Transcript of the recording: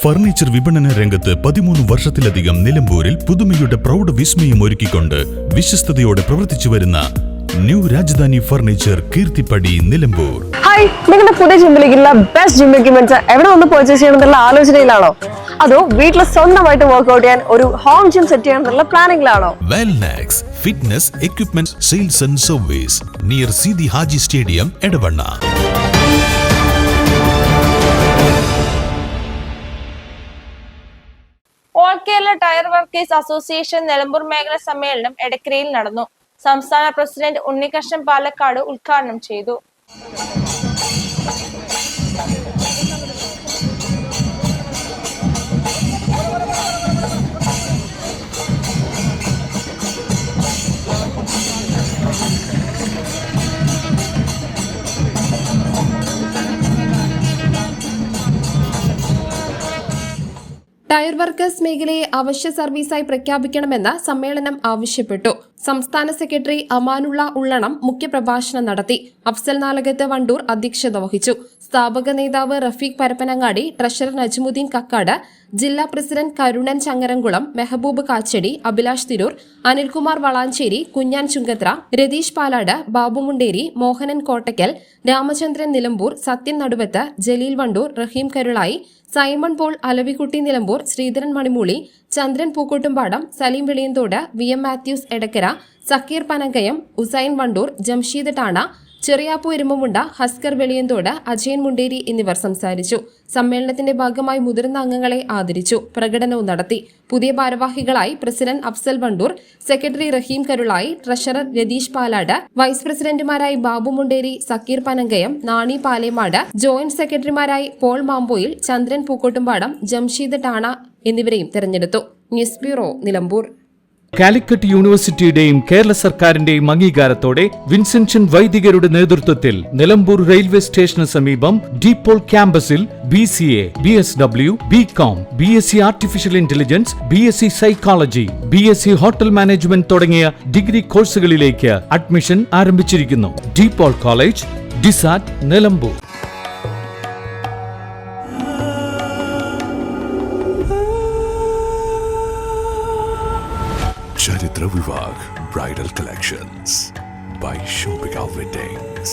Furniture വിപണന രംഗത്ത് 13 വർഷത്തിലധികം നിലമ്പൂരിൽ പുതുമയുടെ പ്രൗഢ വിസ്മയം ഒരുക്കിക്കൊണ്ട് വിശ്വസ്തയോടെ പ്രവർത്തിച്ചു വരുന്ന new Rajadhani furniture Keerthippadi Nilambur. Hi, നിങ്ങളുടെ പുതിയ ജിമ്മിലേക്കുള്ള ബെസ്റ്റ് ജിം എക്യുപ്മെന്റ്സ് എവിടെ വന്ന് പർച്ചേസ് ചെയ്യണമെന്നുള്ള ആലോചനയിലാണോ? അതോ വീട്ടിൽ സ്വന്തമായിട്ട് വർക്ക്ഔട്ട് ചെയ്യാൻ ഒരു ഹോം ജിം സെറ്റ് ചെയ്യാനുള്ള പ്ലാനിംഗിലാണോ? Wellnex fitness equipment sales and service near Sidi Haji stadium Edavanna. All Kerala tyre workers association Nilambur മേഖലാ സമ്മേളനം എടക്കരയിൽ നടന്നു. സംസ്ഥാന പ്രസിഡന്റ് ഉണ്ണികൃഷ്ണൻ പാലക്കാട് ഉദ്ഘാടനം ചെയ്തു. ടയർ വർക്കേഴ്സ് മേഖലയെ അവശ്യ സർവീസായി പ്രഖ്യാപിക്കണമെന്ന് സമ്മേളനം ആവശ്യപ്പെട്ടു. സംസ്ഥാന സെക്രട്ടറി അമാനുള്ള ഉള്ളണം മുഖ്യപ്രഭാഷണം നടത്തി. അഫ്സൽ നാലകത്ത് വണ്ടൂർ അധ്യക്ഷത വഹിച്ചു. സ്ഥാപക നേതാവ് റഫീഖ് പരപ്പനങ്ങാടി, ട്രഷറർ നജ്മുദ്ദീൻ കക്കാട്, ജില്ലാ president Karunan Changaramkulam, Mehaboob Kachadi, Abhilash Tirur, Anilkumar Valanchery, Kunjan Chungathara, Ratheesh Palad, Babu Munderi, Mohanan Kottakkal, Ramachandran Nilambur, Sathyan Naduvath, Jaleel Wandoor, Raheem Karulai, Simon Paul, Alavikutty Nilambur, Sreedharan Manimooli, Chandran Pookkottumpadam, Saleem Veliyanthode, V M Mathews Edakkara, Sakkeer Panankayam, Usain Wandoor, Jamsheed Tana, Cheriyappu Erumamunda, Haskar Veliyanthode, Ajayan Munderi എന്നിവർ സംസാരിച്ചു. സമ്മേളനത്തിന്റെ ഭാഗമായി മുതിർന്ന അംഗങ്ങളെ ആദരിച്ചു. പ്രകടനവും നടത്തി. പുതിയ ഭാരവാഹികളായി president Afsal Wandoor, secretary Raheem Karulai, treasurer Ratheesh Palad, vice പ്രസിഡന്റുമാരായി ബാബു മുണ്ടേരി, സക്കീർ പനങ്കയം, നാണി പാലേമാട്, ജോയിന്റ് സെക്രട്ടറിമാരായി പോൾ മാമ്പോയിൽ, ചന്ദ്രൻ പൂക്കോട്ടുംപാടം, ജംഷീദ് ടാണ എന്നിവരെയും തെരഞ്ഞെടുത്തു. News bureau, Nilambur. കാലിക്കറ്റ് യൂണിവേഴ്സിറ്റിയുടെയും കേരള സർക്കാരിന്റെയും അംഗീകാരത്തോടെ വിൻസെൻഷൻ വൈദികരുടെ നേതൃത്വത്തിൽ നിലമ്പൂർ റെയിൽവേ സ്റ്റേഷന് സമീപം ഡീപോൾ ക്യാമ്പസിൽ BCA, BSW, BCom, BSc artificial intelligence, BSc psychology, BSc hotel management തുടങ്ങിയ ഡിഗ്രി കോഴ്സുകളിലേക്ക് അഡ്മിഷൻ ആരംഭിച്ചിരിക്കുന്നു. ഡീപോൾ കോളേജ്, ഡിസാറ്റ്, Nilambur. Charitra Vivag Bridal Collections by Shobhika Weddings.